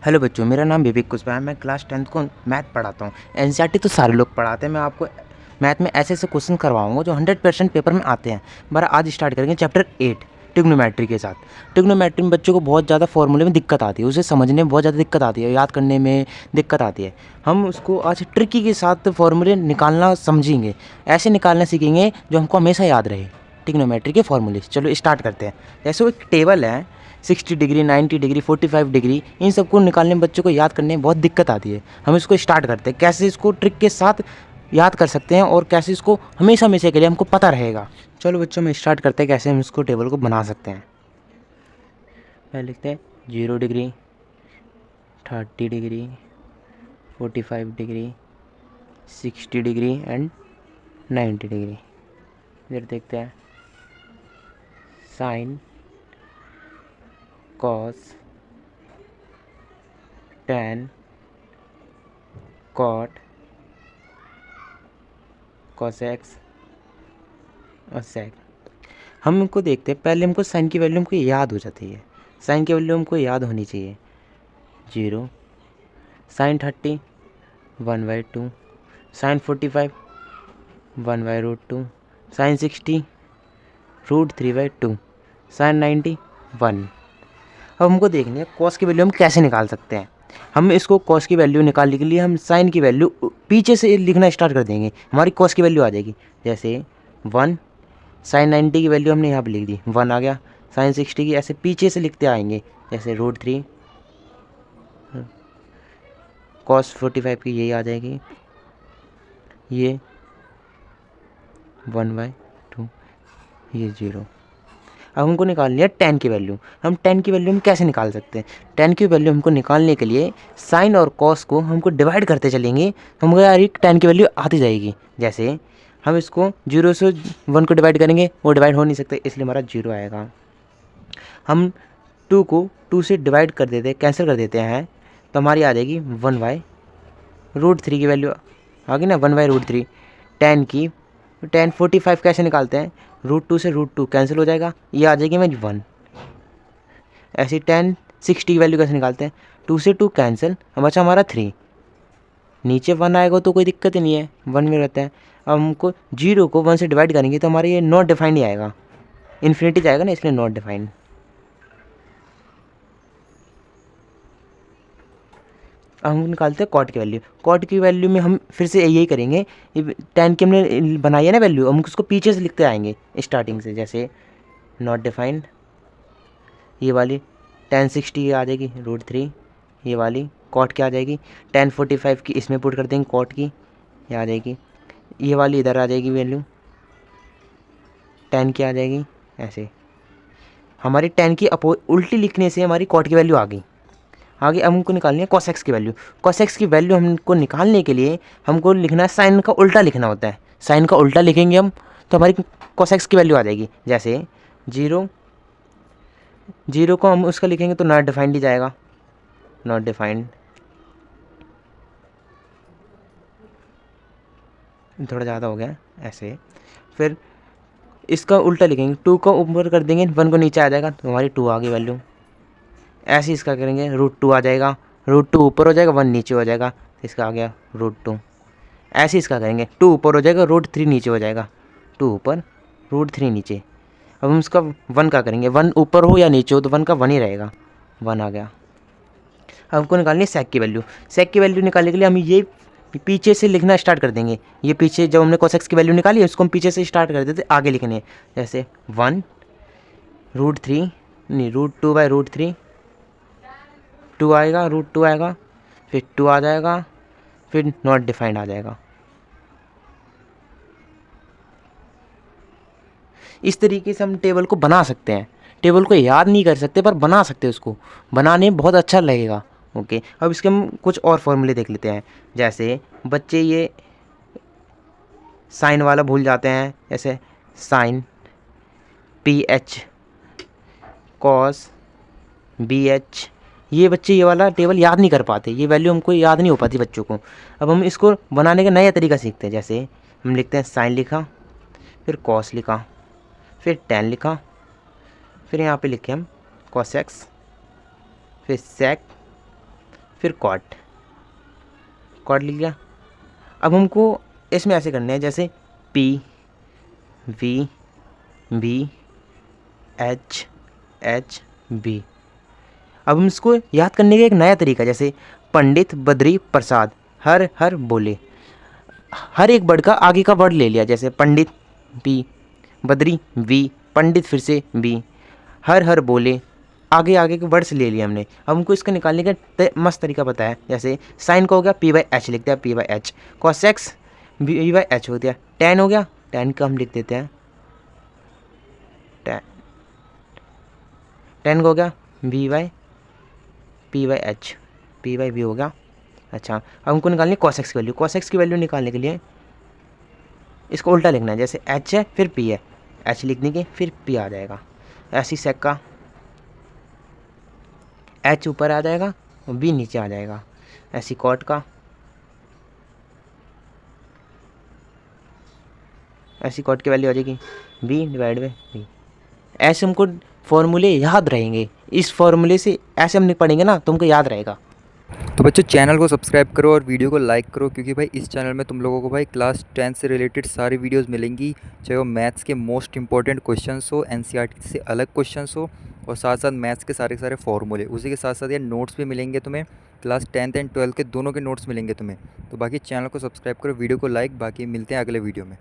Hello बच्चों, मेरा नाम विवेक कुशवाहा है। मैं क्लास 10th को मैथ पढ़ाता हूँ। एनसीईआरटी तो सारे लोग पढ़ाते हैं। मैं आपको मैथ में ऐसे ऐसे क्वेश्चन करवाऊंगा जो 100% पेपर में आते हैं। हमारा आज स्टार्ट करेंगे चैप्टर 8 ट्रिग्नोमेट्री के साथ। ट्रिग्नोमेट्री में बच्चों को बहुत ज़्यादा फॉर्मूले में दिक्कत आती है, उसे समझने में बहुत ज़्यादा दिक्कत आती है, याद करने में दिक्कत आती है। हम उसको आज ट्रिकी के साथ फॉर्मूले निकालना समझेंगे, ऐसे निकालना सीखेंगे जो हमको हमेशा याद रहे। ट्रिग्नोमेट्री के फॉर्मूले चलो स्टार्ट करते हैं। जैसे वो एक टेबल है, 60 डिग्री, 90 डिग्री, 45 डिग्री, इन सबको निकालने में बच्चों को याद करने में बहुत दिक्कत आती है। हम इसको स्टार्ट करते हैं, कैसे इसको ट्रिक के साथ याद कर सकते हैं और कैसे इसको हमेशा हमेशा के लिए हमको पता रहेगा। चलो बच्चों, हम स्टार्ट करते हैं कैसे हम इसको टेबल को बना सकते हैं। पहले लिखते हैं 0 degree, 30 degree, 45 degree, 60 degree and 90 degree. इधर देखते हैं sine, cos, tan, cot, cosec और सेक। हम इनको देखते हैं। पहले हमको साइन की वैल्यू हमको याद हो जाती है। साइन की वैल्यू हमको याद होनी चाहिए। 0, साइन 30 1/2, साइन 45 1/√2, साइन 60 √3/2, साइन 90 1। अब हमको देखना है कॉस की वैल्यू हम कैसे निकाल सकते हैं। हम इसको कॉस की वैल्यू निकालने के लिए हम साइन की वैल्यू पीछे से लिखना स्टार्ट कर देंगे, हमारी कॉस की वैल्यू आ जाएगी। जैसे 1, साइन 90 की वैल्यू हमने यहाँ पे लिख दी, 1 आ गया। साइन 60 की ऐसे पीछे से लिखते आएंगे, जैसे √3। कॉस 45 की यही आ जाएगी, ये 1/2, ये 0। अब हमको निकालनी है टेन की वैल्यू। हम टेन की वैल्यू हम कैसे निकाल सकते हैं। टेन की वैल्यू हमको निकालने के लिए साइन और कॉस को हमको डिवाइड करते चलेंगे, तो हमको यार एक टेन की वैल्यू आती जाएगी। जैसे हम इसको 0 से 1 को डिवाइड करेंगे, वो डिवाइड हो नहीं सकते, इसलिए हमारा 0 आएगा। हम 2 को 2 से डिवाइड कर देते, कैंसिल कर देते हैं, तो हमारी आ जाएगी 1/√3 की वैल्यू आ गई ना, 1/√3। टेन की टेन 45 कैसे निकालते हैं, √2 से √2 कैंसिल हो जाएगा, ये आ जाएगी मैं 1। ऐसे टेन 60 की वैल्यू कैसे निकालते हैं, 2 से 2 कैंसिल, अब बचा हमारा 3। नीचे 1 आएगा तो कोई दिक्कत ही नहीं है, 1 में रहता है। अब हमको 0 को 1 से डिवाइड करेंगे तो हमारा ये नॉट डिफाइंड ही आएगा, इन्फिनिटी जाएगा ना, इसलिए नॉट डिफाइंड। अब हम निकालते हैं कॉट की वैल्यू। कॉट की वैल्यू में हम फिर से यही करेंगे, टेन की हमने बनाई है ना वैल्यू, हम उसको पीछे से लिखते आएंगे स्टार्टिंग से। जैसे नॉट डिफाइंड, ये वाली टेन 60 आ जाएगी √3, ये वाली कॉट क्या आ जाएगी, टेन 45 की इसमें पुट कर देंगे कॉट की, ये आ जाएगी। ये वाली इधर आ जाएगी वैल्यू, टेन की आ जाएगी। ऐसे हमारी टेन की उल्टी लिखने से हमारी कॉट की वैल्यू आ गई। आगे अब हमको निकालनी है कॉसेक्स की वैल्यू। कॉसेक्स की वैल्यू हमको निकालने के लिए हमको लिखना है, साइन का उल्टा लिखना होता है। साइन का उल्टा लिखेंगे हम तो हमारी कॉसेक्स की वैल्यू आ जाएगी। जैसे 0 को हम उसका लिखेंगे तो नॉट डिफाइंड ही जाएगा, नॉट डिफाइंड। थोड़ा ज़्यादा हो गया ऐसे। फिर इसका उल्टा लिखेंगे, 2 को ऊपर कर देंगे, 1 को नीचे आ जाएगा, तो हमारी 2 आ गई वैल्यू। ऐसे इसका करेंगे, √2 आ जाएगा, √2 ऊपर हो जाएगा, 1 नीचे हो जाएगा, तो इसका आ गया √2। ऐसे इसका करेंगे, 2 ऊपर हो जाएगा, √3 नीचे हो जाएगा, 2 ऊपर √3 नीचे। अब हम इसका 1 का करेंगे, 1 ऊपर हो या नीचे हो तो 1 का 1 ही रहेगा, 1 आ गया। अब हमको निकालनी है सेक की वैल्यू। सेक की वैल्यू निकालने के लिए हम ये पीछे से लिखना स्टार्ट कर देंगे। ये पीछे जब हमने कोसेक्स की वैल्यू निकाली है उसको हम पीछे से स्टार्ट कर देते आगे लिखने। जैसे 1 √3 नहीं √2/√3, 2 आएगा, √2 आएगा, फिर 2 आ जाएगा, फिर नॉट डिफाइंड आ जाएगा। इस तरीके से हम टेबल को बना सकते हैं। टेबल को याद नहीं कर सकते पर बना सकते हैं, उसको बनाने में बहुत अच्छा लगेगा। ओके, अब इसके हम कुछ और फॉर्मूले देख लेते हैं। जैसे बच्चे ये साइन वाला भूल जाते हैं, जैसे साइन PH, कॉस BH, ये बच्चे ये वाला टेबल याद नहीं कर पाते, ये वैल्यू हमको याद नहीं हो पाती बच्चों को। अब हम इसको बनाने का नया तरीका सीखते हैं। जैसे हम लिखते हैं साइन लिखा, फिर कॉस लिखा, फिर टैन लिखा, फिर यहाँ पे लिखे हम कॉसेक्स, फिर सेक, फिर कॉट, कॉट लिख लिया। अब हमको इसमें ऐसे करने हैं जैसे P V B H H B. अब हम इसको याद करने का एक नया तरीका, जैसे पंडित बद्री प्रसाद हर हर बोले। हर एक वर्ड का आगे का वर्ड ले लिया, जैसे पंडित बी, बद्री वी, पंडित फिर से बी, हर हर बोले, आगे आगे के वर्ड्स ले लिए हमने। अब हमको इसका निकालने का मस्त तरीका पता है, जैसे साइन का हो गया पी बाई एच लिखते हैं, P by H. Cosec V by H हो गया। टेन हो गया, टेन का हम लिख देते हैं टेन, टेन का हो गया V by P by H, P by V हो गया। अच्छा, अब हमको निकालनी है कॉसेक्स की वैल्यू। कॉसेक्स की वैल्यू निकालने के लिए इसको उल्टा लिखना है, जैसे एच है फिर पी है, एच लिखने के फिर पी आ जाएगा। ऐसी सेक का एच ऊपर आ जाएगा और बी नीचे आ जाएगा। ऐसी कॉट का, ऐसी कॉट की वैल्यू आ जाएगी बी डिवाइड बाई बी। ऐसे हमको फॉर्मूले याद रहेंगे, इस फॉर्मूले से ऐसे हम पढ़ेंगे ना तो हमको याद रहेगा। तो बच्चों चैनल को सब्सक्राइब करो और वीडियो को लाइक करो, क्योंकि भाई इस चैनल में तुम लोगों को भाई क्लास 10 से रिलेटेड सारी वीडियोस मिलेंगी, चाहे वो मैथ्स के मोस्ट इंपॉर्टेंट क्वेश्चंस हो, एनसीईआरटी से अलग क्वेश्चंस हो, और साथ साथ मैथ्स के सारे सारे फॉर्मूले। उसी के साथ साथ ये नोट्स भी मिलेंगे तुम्हें, क्लास 10th एंड 12th के दोनों के नोट्स मिलेंगे तुम्हें। तो बाकी चैनल को सब्सक्राइब करो, वीडियो को लाइक, बाकी मिलते हैं अगले वीडियो में।